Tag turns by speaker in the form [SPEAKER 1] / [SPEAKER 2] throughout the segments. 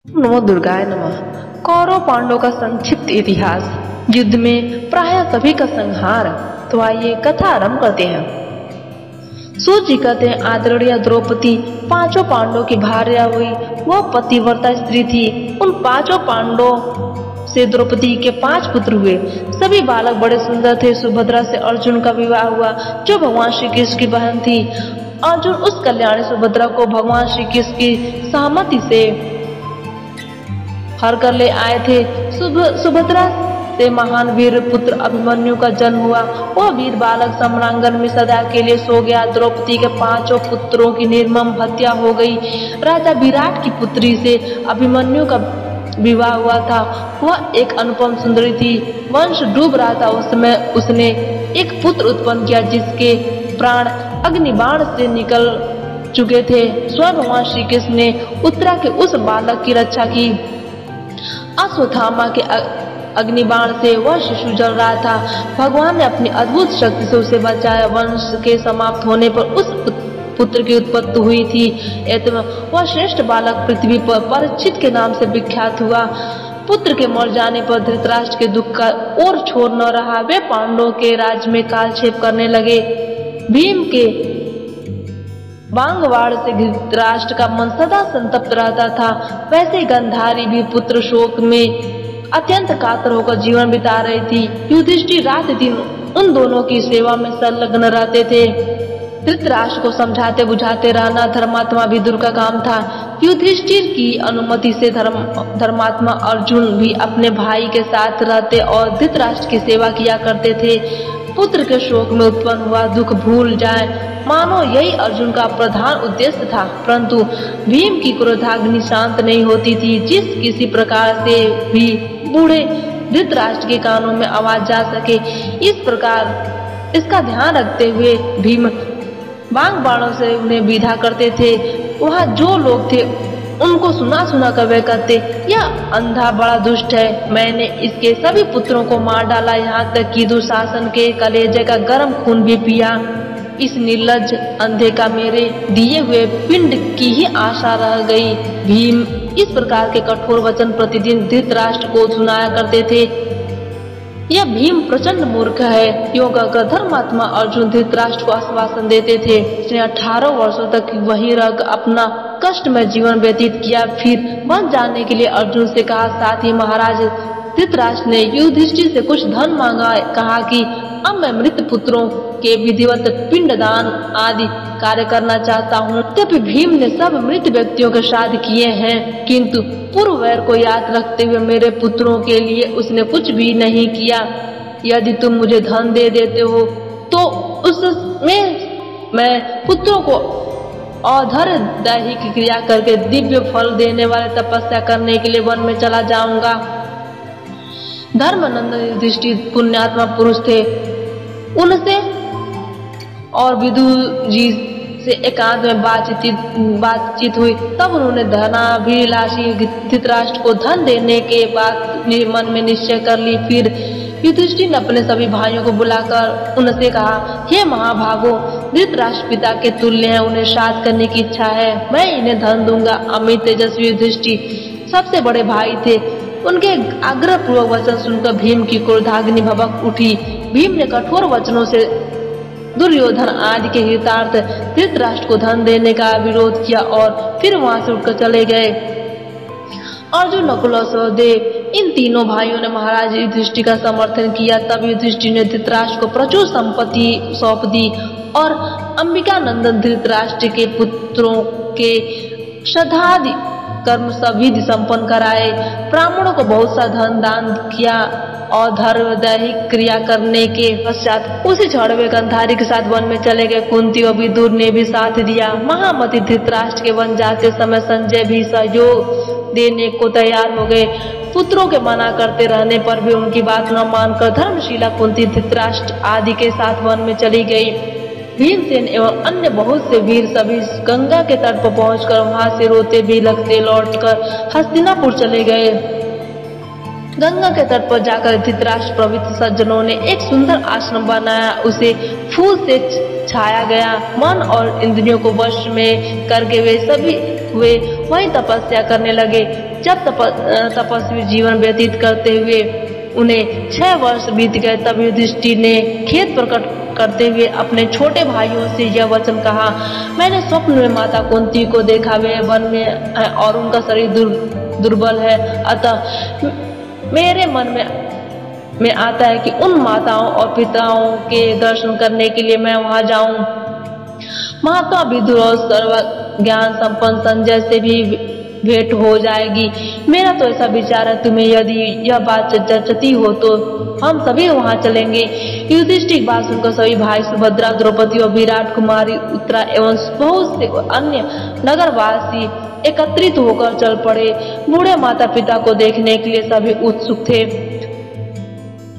[SPEAKER 1] नमो दुर्गाय नमः। कौरव पांडवों का संक्षिप्त इतिहास। युद्ध में प्राय सभी का संहार। तो आइए कथा आरंभ करते हैं। सूत जी कहते हैं, आदरणीय द्रौपदी पांचों पांडवों की भार्या हुई। वह पतिव्रता स्त्री थी। उन पांचों पांडवों से द्रौपदी के 5 पुत्र हुए। सभी बालक बड़े सुंदर थे। सुभद्रा से अर्जुन का विवाह हुआ, जो भगवान श्री कृष्ण की बहन थी। अर्जुन उस कल्याणी सुभद्रा को भगवान श्री कृष्ण की सहमति से हर कर ले आए थे। सुभद्रा से महान वीर पुत्र अभिमन्यु का जन्म हुआ। वह वीर बालक सम्रांगण में सदा के लिए सो गया। द्रौपदी के 5 पुत्रों की निर्मम हत्या हो गई। राजा विराट की पुत्री से अभिमन्यु का विवाह हुआ था। वह एक अनुपम सुंदरी थी। वंश डूब रहा था। उस समय उसने एक पुत्र उत्पन्न किया, जिसके प्राण अग्निबाण से निकल चुके थे। स्वयं भगवान श्री कृष्ण ने उत्तरा के उस बालक की रक्षा की। अश्वत्थामा के अग्निबाण से वह शिशु जल रहा था। भगवान ने अपनी अद्भुत शक्ति से उसे बचाया। वंश के समाप्त होने पर उस पुत्र की उत्पत्ति हुई थी। वह श्रेष्ठ बालक पृथ्वी पर परीक्षित के नाम से विख्यात हुआ। पुत्र के मर जाने पर धृतराष्ट्र के दुख का और छोर न रहा। वे पांडवों के राज्य में कालक्षेप करने लगे। भीम के वांगवाड़ से धृतराष्ट्र का मन सदा संतप्त रहता था। वैसे गंधारी भी पुत्र शोक में अत्यंत कातर होकर जीवन बिता रही थी। युधिष्ठिर रात दिन उन दोनों की सेवा में संलग्न रहते थे। धृतराष्ट्र को समझाते बुझाते रहना धर्मात्मा विदुर का काम था। युधिष्ठिर की अनुमति से धर्मात्मा अर्जुन भी अपने भाई के साथ रहते और धृतराष्ट्र की सेवा किया करते थे। पुत्र के शोक में उत्पन्न हुआ दुख भूल जाए, मानो यही अर्जुन का प्रधान उद्देश्य था। परंतु भीम की क्रोधाग्नि शांत नहीं होती थी। जिस किसी प्रकार से भी बूढ़े धृतराष्ट्र के कानों में आवाज जा सके, इस प्रकार इसका ध्यान रखते हुए भीम बाण बाणों से उन्हें विधा करते थे। वहाँ जो लोग थे उनको सुना सुना कर वे कहते, यह अंधा बड़ा दुष्ट है। मैंने इसके सभी पुत्रों को मार डाला, यहाँ तक कि दुशासन के कलेजे का गर्म खून भी पिया। इस निर्लज्ज अंधे का मेरे दिए हुए पिंड की ही आशा रह गई। भीम इस प्रकार के कठोर वचन प्रतिदिन धृतराष्ट्र को सुनाया करते थे। यह भीम प्रचंड मूर्ख है, योग कर धर्मात्मा अर्जुन धृतराष्ट्र को आश्वासन देते थे। उसने 18 वर्षों तक वहीं रह अपना कष्टमय जीवन व्यतीत किया। फिर वन जाने के लिए अर्जुन से कहा। साथ ही महाराज धृतराष्ट्र ने युधिष्ठिर से कुछ धन मांगा। कहा कि अब मैं मृत पुत्रों के विधिवत पिंडदान आदि कार्य करना चाहता हूँ। तब भीम ने सब मृत व्यक्तियों के श्राद्ध किए हैं, किंतु पूर्व वैर को याद रखते हुए मेरे पुत्रों के लिए उसने कुछ भी नहीं किया। यदि तुम मुझे धन दे देते हो तो उसमें मैं पुत्रों को औधर दैहिक क्रिया करके दिव्य फल देने वाले तपस्या करने के लिए वन में चला जाऊंगा। धर्मानंद युधिष्ठिर पुण्यात्मा पुरुष थे। उनसे और विदुर जी से एकांत में बातचीत हुई। तब उन्होंने धनाभिलाषी धृतराष्ट्र को धन देने के बाद मन में निश्चय कर ली। फिर युधिष्ठिर ने अपने सभी भाइयों को बुलाकर उनसे कहा, हे महाभागो, धृतराष्ट्र पिता के तुल्य हैं, उन्हें श्राद्ध करने की इच्छा है। मैं इन्हें धन दूंगा। अमित तेजस्वी युधिष्ठिर सबसे बड़े भाई थे। उनके आग्रह पूर्वक वचन सुनकर भीम की क्रोधाग्नि भभक उठी। भीम ने कठोर वचनों से दुर्योधन आदि के हितार्थ धृतराष्ट्र को धन देने का विरोध किया और फिर वहां से उठकर चले गए। अर्जुन, नकुल और सहदेव इन तीनों भाइयों ने महाराज युधिष्ठिर का समर्थन किया। तब युधिष्ठिर ने धृतराष्ट्र को प्रचुर संपत्ति सौंप दी और अंबिकानंदन धृतराष्ट्र के पुत्रों के श्राद्धादि कर्म सविधि संपन्न कराए। ब्राह्मणों को बहुत सा धन दान किया और धर्म दैहिक क्रिया करने के पश्चात उसी क्षण वे गंधारी के साथ वन में चले गए। कुंती और विदुर ने भी साथ दिया। महामति धृतराष्ट्र के वन जाते समय संजय भी सहयोग देने को तैयार हो गए। पुत्रों के मना करते रहने पर भी उनकी बात न मानकर धर्मशीला कुंती धृतराष्ट्र आदि के साथ वन में चली गई। भीमसेन एवं अन्य बहुत से वीर सभी गंगा के तट पर पहुंचकर वहां से रोते भी लगते लौटकर हस्तिनापुर चले गए। गंगा के तट पर जाकर धृतराष्ट्र प्रवृत्त सज्जनों ने एक सुंदर आश्रम बनाया। उसे फूल से छाया गया। मन और इंद्रियों को वश में करके वे सभी हुए वहीं तपस्या करने लगे। जब तपस्वी जीवन व्यतीत करते हुए उन्हें 6 वर्ष बीत गए, तब युधिष्ठिर ने खेद प्रकट करते हुए अपने छोटे भाइयों से यह वचन कहा, मैंने स्वप्न में माता कुंती को देखा, वे वन में है और उनका शरीर दुर्बल है। अतः मेरे मन में आता है कि उन माताओं और पिताओं के दर्शन करने के लिए मैं वहां जाऊं। महात्मा विदुर और सर्व ज्ञान संपन्न संजय से भी भेंट हो जाएगी। मेरा तो ऐसा विचार है, तुम्हें यदि यह बात जचती हो तो हम सभी वहां चलेंगे। युधिष्ठिर बात सुनकर सभी भाई सुभद्रा, द्रौपदी और विराट कुमारी, उत्तरा एवं बहुत से अन्य नगरवासी एकत्रित होकर चल पड़े। बूढ़े माता पिता को देखने के लिए सभी उत्सुक थे।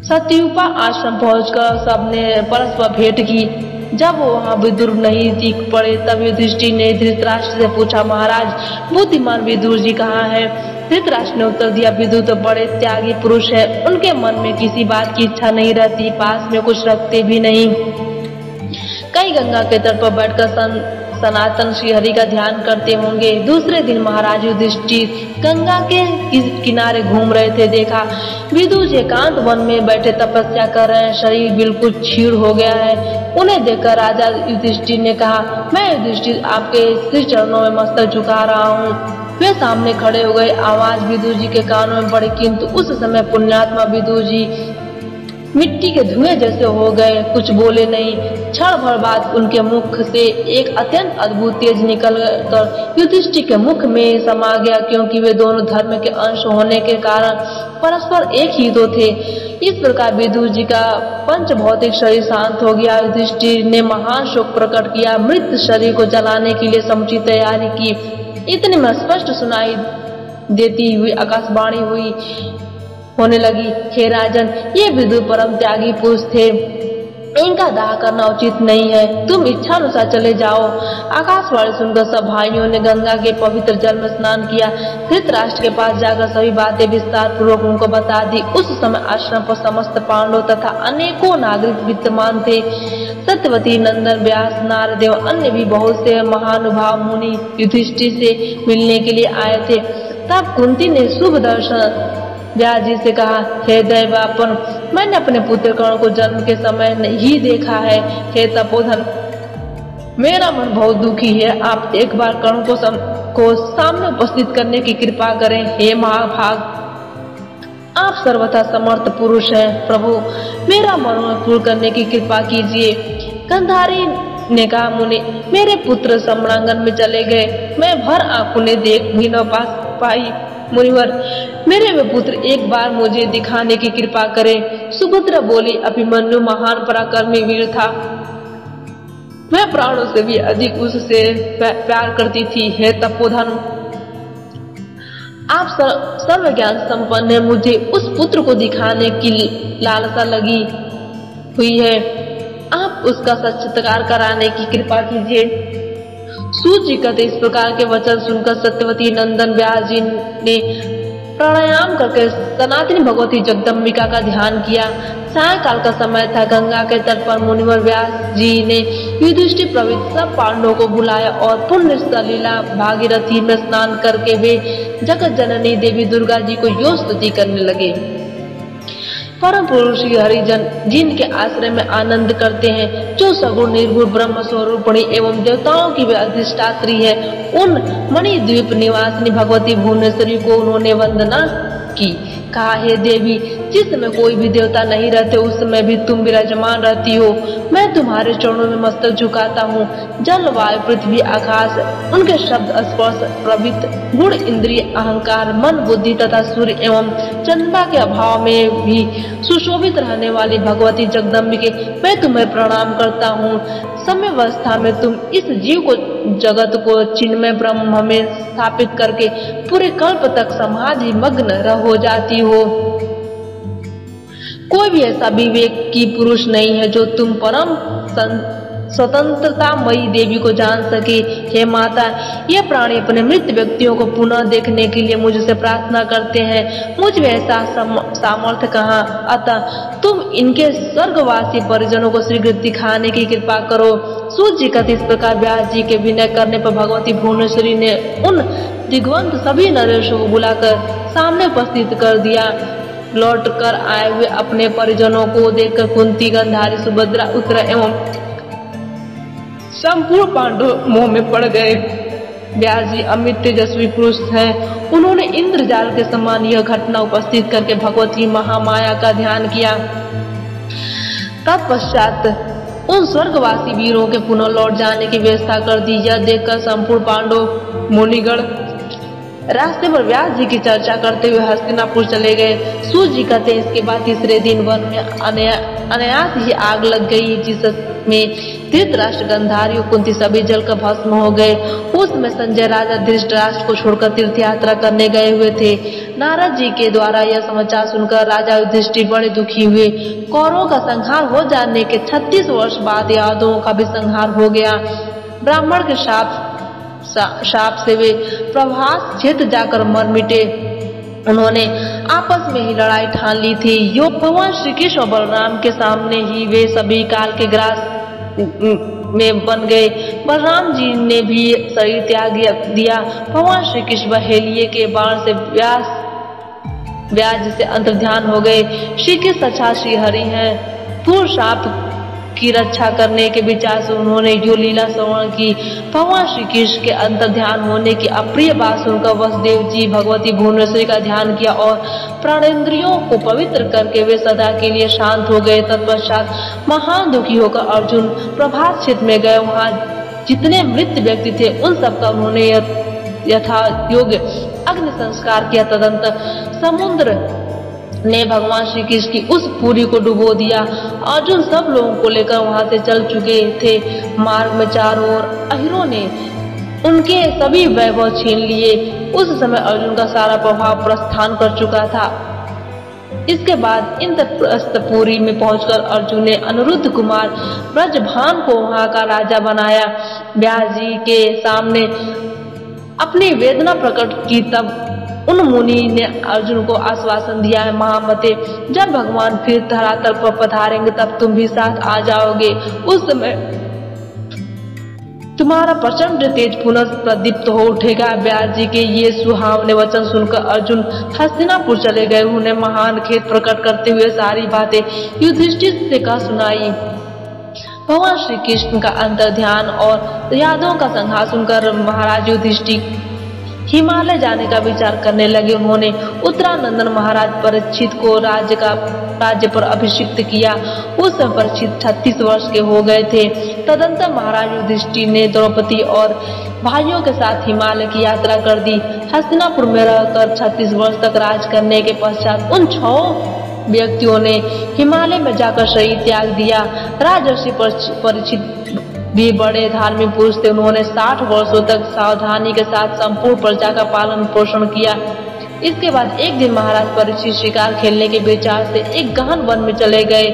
[SPEAKER 1] सत्युपा आश्रम पहुंचकर सबने परस्पर भेंट की। जब वो वहां विदुर नहीं दिख पड़े, तब युधिष्ठिर ने धृतराष्ट्र से पूछा, महाराज बुद्धिमान विदुर जी कहाँ है? धृतराष्ट्र ने उत्तर दिया, विदुर तो बड़े त्यागी पुरुष है, उनके मन में किसी बात की इच्छा नहीं रहती, पास में कुछ रखते भी नहीं। कई गंगा के तट पर बैठकर सनातन श्रीहरि का ध्यान करते होंगे। दूसरे दिन महाराज युधिष्ठिर गंगा के किनारे घूम रहे थे, देखा विदुर जी एकांत वन में बैठे तपस्या कर रहे हैं, शरीर बिल्कुल क्षीण हो गया है। उन्हें देखकर राजा युधिष्ठिर ने कहा, मैं युधिष्ठिर आपके श्री चरणों में मस्तक झुका रहा हूँ। वे सामने खड़े हो गए। आवाज विदुर जी के कानों में पड़ी, किंतु उस समय पुण्यात्मा विदुर जी मिट्टी के धुएं जैसे हो गए, कुछ बोले नहीं। क्षण भर बाद उनके मुख से एक अत्यंत अद्भुत तेज निकलकर युधिष्ठिर के मुख में समा गया, क्योंकि वे दोनों धर्म के अंश होने के कारण परस्पर एक ही तो थे। इस प्रकार विदुर जी का पंच भौतिक शरीर शांत हो गया। युधिष्ठिर ने महान शोक प्रकट किया, मृत शरीर को जलाने के लिए समुचित तैयारी की। इतने में स्पष्ट सुनाई देती हुई आकाशवाणी हुई होने लगी, हे राजन, ये विदुर परम त्यागी पुरुष थे, इनका दाह करना उचित नहीं है, तुम इच्छा अनुसार चले जाओ। आकाशवाणी सुनकर सब भाइयों ने गंगा के पवित्र जल में स्नान किया। धृतराष्ट्र के पास जाकर सभी बातें विस्तार पूर्वक उनको बता दी। उस समय आश्रम पर समस्त पांडव तथा अनेकों नागरिक विद्यमान थे। सत्यवती, नंदन, व्यास, नारद एवं अन्य भी बहुत से महानुभाव मुनि युधिष्ठिर से मिलने के लिए आए थे। तब कुंती ने शुभ दर्शन व्यास जी से कहा, हे दैवापन, मैंने अपने पुत्र कर्ण को जन्म के समय नहीं देखा है। हे तपोधन, मेरा मन बहुत दुखी है, आप एक बार कर्ण को सामने उपस्थित करने की कृपा करें। हे महाभाग, आप सर्वथा समर्थ पुरुष हैं, प्रभु मेरा मनोरथ पूर्ण करने की कृपा कीजिए। गंधारी ने कहा, मुनि, मेरे पुत्र सम्रांगण में चले गए, मैं भर आंख उन्हें देख भी न पाई। मुनिवर, मेरे वे पुत्र एक बार मुझे दिखाने की कृपा करें। सुभद्रा बोली, अभिमन्यु महान पराक्रमी वीर था, मैं प्राणों से भी अधिक उससे प्यार करती थी। हे तपोधन, आप सर्व ज्ञान संपन्न है, मुझे उस पुत्र को दिखाने की लालसा लगी हुई है, आप उसका साक्षात्कार कराने की कृपा कीजिए। सूत जी कहते, इस प्रकार के वचन सुनकर सत्यवती, नंदन, व्यास जी ने प्राणायाम करके सनातनी भगवती जगदम्बिका का ध्यान किया। सायंकाल का समय था। गंगा के तट पर मुनिवर व्यास जी ने युधिष्ठिर प्रवृत्त सब पांडवों को बुलाया और पुण्य सलीला भागीरथी में स्नान करके वे जगत जननी देवी दुर्गा जी को यो स्तुति करने लगे। परम पुरुष हरिजन जिनके आश्रय में आनंद करते हैं, जो सगुण निर्गुण ब्रह्म स्वरूपिणी एवं देवताओं की वे अधिष्ठात्री है, उन मणिद्वीप निवासिनी भगवती भुवनेश्वरी को उन्होंने वंदना की। कहा, हे देवी, जिस समय कोई भी देवता नहीं रहते उस समय भी तुम विराजमान रहती हो। मैं तुम्हारे चरणों में मस्तक झुकाता हूँ। जल, वायु, पृथ्वी, आकाश, उनके शब्द, स्पर्श, प्रवृत्ति, गुण, इंद्रिय, अहंकार, मन, बुद्धि तथा सूर्य एवं चंद्रमा के अभाव में भी सुशोभित रहने वाली भगवती जगदम्बिके, मैं तुम्हें प्रणाम करता हूँ। समयावस्था में तुम इस जीव को, जगत को चिन्मय ब्रह्म में स्थापित करके पूरे कल्प तक समाधि मग्न हो जाती हो। कोई भी ऐसा विवेक की पुरुष नहीं है जो तुम परम स्वतंत्रतामयी देवी को जान सके। हे माता, ये प्राणी अपने मृत व्यक्तियों को पुनः देखने के लिए मुझसे प्रार्थना करते हैं। मुझ में ऐसा सामर्थ्य कहाँ, अतः तुम इनके स्वर्गवासी परिजनों को शीघ्र दिखाने की कृपा करो। सूत जी कहते इस प्रकार व्यास जी के विनय करने पर भगवती भुवनेश्वरी ने उन दिग्वंत सभी नरेशों को बुलाकर सामने उपस्थित कर दिया। लौट कर आए हुए अपने परिजनों को देखकर कुंती, गांधारी, सुभद्रा, उत्तरा एवं संपूर्ण पांडव मोह में पड़ गए। व्यास जी अमित तेजस्वी पुरुष हैं। उन्होंने इंद्रजाल के समान यह घटना उपस्थित करके भगवती महामाया का ध्यान किया। तत्पश्चात उन स्वर्गवासी वीरों के पुनः लौट जाने की व्यवस्था कर दी। यह देखकर संपूर्ण पांडव मुनिगण रास्ते पर व्यास जी की चर्चा करते हुए हस्तिनापुर चले गए। सूत जी कहते इसके बाद तीसरे दिन वन में अनायास ही आग लग गई, जिसमें धृतराष्ट्र, गांधारी और कुंती सभी जलकर भस्म हो गए। उस समय संजय राजा धृतराष्ट्र को छोड़कर तीर्थ यात्रा करने गए हुए थे। नारद जी के द्वारा यह समाचार सुनकर राजा युधिष्ठिर बड़े दुखी हुए। कौरवों का संहार हो जाने के 36 वर्ष बाद यादवों का भी संहार हो गया। ब्राह्मण के शाप से वे प्रभास क्षेत्र जाकर मर मिटे। उन्होंने आपस में ही लड़ाई ठान ली थी। योग भगवान श्री कृष्ण और बलराम के सामने ही वे सभी काल के ग्रास में बन गए। बलराम जी ने भी शरीर त्याग दिया। भगवान श्री कृष्ण बहेलिये के बाण से व्याज से अंतर्ध्यान हो गए। श्री कृष्ण साक्षात श्री हरि हैं। पूर्व शाप की रक्षा करने के विचार से उन्होंने जो लीला श्रवण की। भगवान श्री कृष्ण के अंतर्ध्यान होने की अप्रिय बात सुनकर वसुदेव जी भगवती भुवनेश्वरी का ध्यान किया और प्राणेंद्रियों को पवित्र करके वे सदा के लिए शांत हो गए। तत्पश्चात महान दुखी होकर अर्जुन प्रभास क्षेत्र में गए। वहां जितने मृत व्यक्ति थे उन सबका उन्होंने यथा योग्य अग्नि संस्कार किया। तदंतर समुद्र ने भगवान श्री कृष्ण की उस पुरी को डुबो दिया। अर्जुन सब लोगों को लेकर वहां से चल चुके थे। मार्ग में चारों ओर अहिरों ने उनके सभी वैभव छीन लिए। उस समय अर्जुन का सारा प्रभाव प्रस्थान कर चुका था। इसके बाद इंद्रप्रस्थपुरी में पहुंचकर अर्जुन ने अनिरुद्ध कुमार ब्रजभान को वहां का राजा बनाया। व्यास जी के सामने अपनी वेदना प्रकट की। तब उन मुनि ने अर्जुन को आश्वासन दिया है, महामते, जब भगवान फिर धरातल पर पधारेंगे तब तुम भी साथ आ जाओगे। उस समय तुम्हारा प्रचंड तेज पुनः प्रदीप्त हो उठेगा। व्यास जी के ये सुहावने वचन सुनकर अर्जुन हस्तिनापुर चले गए। उन्हें महान खेद प्रकट करते हुए सारी बातें युधिष्ठिर से कह सुनाई। भगवान श्री कृष्ण का अंतर्ध्यान और यादवों का संहार सुनकर महाराज युधिष्ठिर हिमालय जाने का विचार करने लगे। उन्होंने उत्तरानंदन महाराज परीक्षित को राज्य पर अभिषिक्त किया। उस समय परीक्षित 36 वर्ष के हो गए थे। तदंतर महाराज युधिष्ठिर ने द्रौपदी और भाइयों के साथ हिमालय की यात्रा कर दी। हस्तिनापुर में रहकर 36 वर्ष तक राज करने के पश्चात उन 6 व्यक्तियों ने हिमालय में जाकर शरीर त्याग दिया। राजर्षि परीक्षित भी बड़े धार्मिक पुरुष थे। उन्होंने 60 वर्षों तक सावधानी के साथ संपूर्ण प्रजा का पालन पोषण किया। इसके बाद एक दिन महाराज परीक्षित शिकार खेलने के विचार से एक गहन वन में चले गए।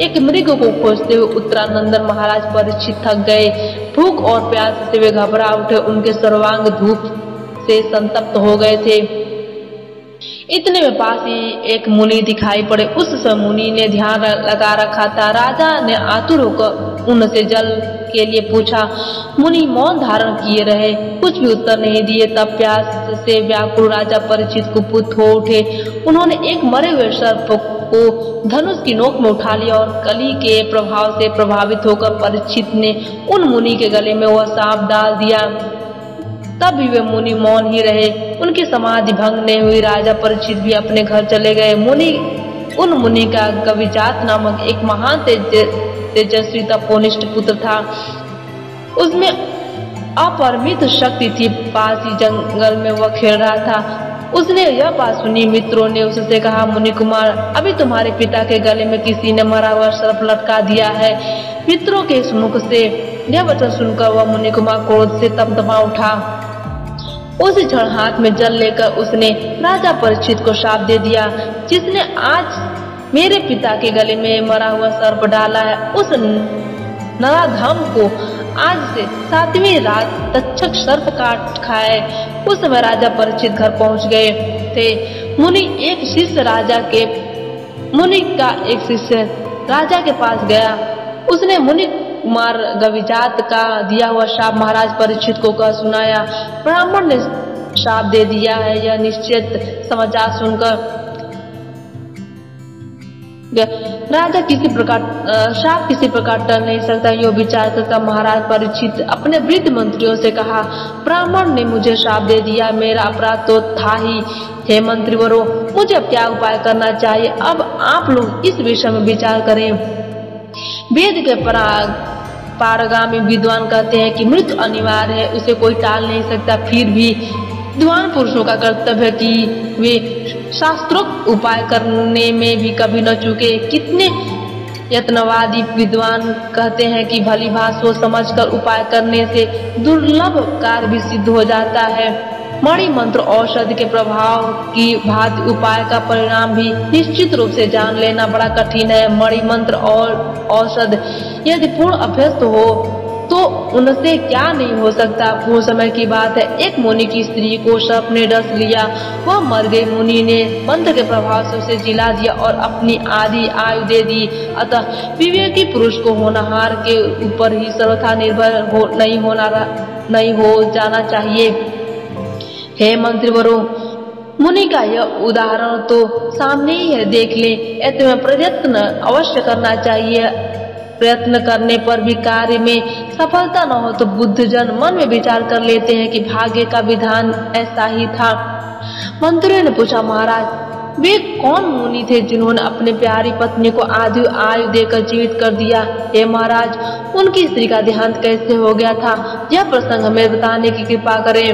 [SPEAKER 1] एक मृग को खोजते हुए उत्तरानंदन महाराज परीक्षित थक गए। भूख और प्यास से वे घबरा उठे। उनके सर्वांग धूप से संतप्त हो गए थे। इतने में पास ही एक मुनि दिखाई पड़े। उस समय मुनि ने ध्यान लगा रखा था। राजा ने आतुर होकर उनसे जल के लिए पूछा। मुनि मौन धारण किए रहे, कुछ भी उत्तर नहीं दिए। तब प्यास से व्याकुल राजा परीक्षित कुपित हो उठे। उन्होंने एक मरे हुए सर्प को धनुष की नोक में उठा लिया और कली के प्रभाव से प्रभावित होकर परीक्षित ने उन मुनि के गले में वह सांप डाल दिया। तब भी वे मुनि मौन ही रहे। उनकी समाधि भंग नहीं हुई। राजा परीक्षित भी अपने घर चले गए। उन मुनि का कविजात नामक एक महान तेजस्वी तपोनिष्ठ पुत्र था। उसमें अपरिमित शक्ति थी। पास ही जंगल में वह खेल रहा था। उसने यह बात सुनी। मित्रों ने उससे कहा, मुनि कुमार, अभी तुम्हारे पिता के गले में किसी ने मरा हुआ सर्प लटका दिया है। मित्रों के इस मुख से यह वचन सुनकर वह मुनि कुमार क्रोध से तमतमा उठा। उसी क्षण हाथ में जल लेकर उसने राजा परीक्षित को शाप दे दिया, जिसने आज मेरे पिता के गले में मरा हुआ सर्प डाला है, उस नराधम को आज से 7वीं रात तक्षक सर्प काट खाए। उस समय राजा परीक्षित घर पहुंच गए थे। मुनि का एक शिष्य राजा के पास गया। उसने मुनि कुमार गविजात का दिया हुआ शाप महाराज परीक्षित को कह सुनाया। ब्राह्मण ने शाप दे दिया है। यह निश्चित समाचार सुनकर राजा शाप किसी प्रकार टल नहीं सकता, यो विचार करता महाराज परीक्षित अपने वृद्ध मंत्रियों से कहा, ब्राह्मण ने मुझे शाप दे दिया, मेरा अपराध तो था ही। हे मंत्रीवरों, मुझे अब क्या उपाय करना चाहिए? अब आप लोग इस विषय में विचार करें। वेद के पारगामी विद्वान कहते हैं कि मृत्यु अनिवार्य है, उसे कोई टाल नहीं सकता। फिर भी विद्वान पुरुषों का कर्तव्य है कि वे शास्त्रोक्त उपाय करने में भी कभी न चूके। कितने यत्नवादी विद्वान कहते हैं कि भली भांति सोच समझकर उपाय करने से दुर्लभ कार्य भी सिद्ध हो जाता है। मणि मंत्र औषधि के प्रभाव की भांति उपाय का परिणाम भी निश्चित रूप से जान लेना बड़ा कठिन है। मणि मंत्र और औषध यदि पूर्ण अभ्यस्त हो तो उनसे क्या नहीं हो सकता। पूर्ण समय की बात है, एक मुनि की स्त्री को सर्प ने डस लिया, वह मर गई। मुनि ने मंत्र के प्रभाव से उसे जिला दिया और अपनी आधी आयु दे दी। अतः विवेकी पुरुष को होनहार के ऊपर ही सर्वथा निर्भर नहीं हो जाना चाहिए। हे मंत्रीवरों, मुनि का यह उदाहरण तो सामने ही है, देख लें। ऐसे में प्रयत्न अवश्य करना चाहिए। प्रयत्न करने पर भी कार्य में सफलता न हो तो बुद्धजन मन में विचार कर लेते हैं कि भाग्य का विधान ऐसा ही था। मंत्रियों ने पूछा, महाराज वे कौन मुनि थे जिन्होंने अपने प्यारी पत्नी को आधी आयु देकर जीवित कर दिया? हे महाराज, उनकी स्त्री का देहांत कैसे हो गया था, यह प्रसंग हमें बताने की कृपा करें।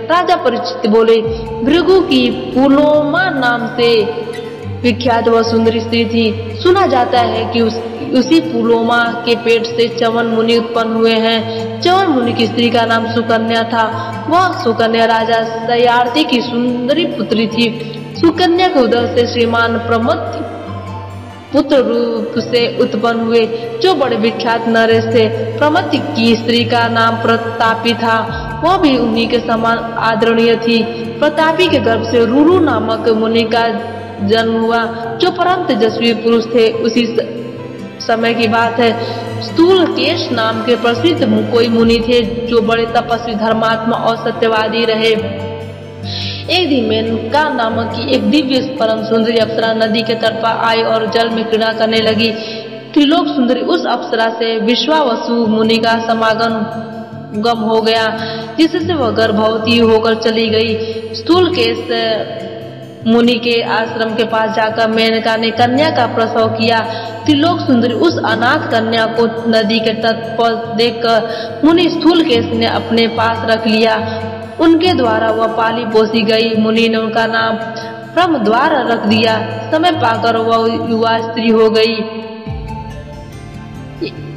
[SPEAKER 1] राजा परीक्षित बोले, भृगु की पुलोमा नाम से विख्यात वह सुंदरी स्त्री थी। सुना जाता है कि उसी पुलोमा के पेट से च्यवन मुनि उत्पन्न हुए हैं। च्यवन मुनि की स्त्री का नाम सुकन्या था। वह सुकन्या राजा सयार्थी की सुंदरी पुत्री थी। सुकन्या के उदर से श्रीमान प्रमथ पुत्र रूप से उत्पन्न हुए, जो बड़े विख्यात नरेश थे। प्रमथ की स्त्री का नाम प्रतापी था, वह भी उन्हीं के समान आदरणीय थी। प्रतापी के गर्भ से रुरु नामक मुनि का जन्म हुआ, जो परम तेजस्वी पुरुष थे। उसी समय की बात है, स्थूलकेश नाम के प्रसिद्ध कोई मुनि थे, जो बड़े तपस्वी, धर्मात्मा और सत्यवादी रहे। एक दिन मेनका नामक की एक दिव्य परम सुंदरी अप्सरा नदी के तट पर आई और जल में क्रीड़ा करने लगी। त्रिलोक सुंदरी उस अप्सरा से विश्वावसु मुनि का समागम हो गया, जिससे वह गर्भवती होकर चली गई। स्थूलकेश मुनि के आश्रम के पास जाकर मेनका ने कन्या का प्रसव किया। त्रिलोक सुंदरी उस अनाथ कन्या को नदी के तट पर देखकर मुनि स्थूलकेश ने अपने पास रख लिया। उनके द्वारा वह पाली पोसी गई। मुनि ने उनका नाम ब्रह्मद्वार रख दिया। समय पाकर वह युवा स्त्री हो गई।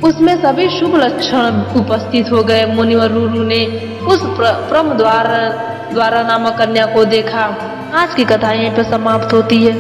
[SPEAKER 1] उसमें सभी शुभ लक्षण उपस्थित हो गए। मुनि और रुरु ने उस ब्रह्मद्वार नामक कन्या को देखा। आज की कथा यहीं पर समाप्त होती है।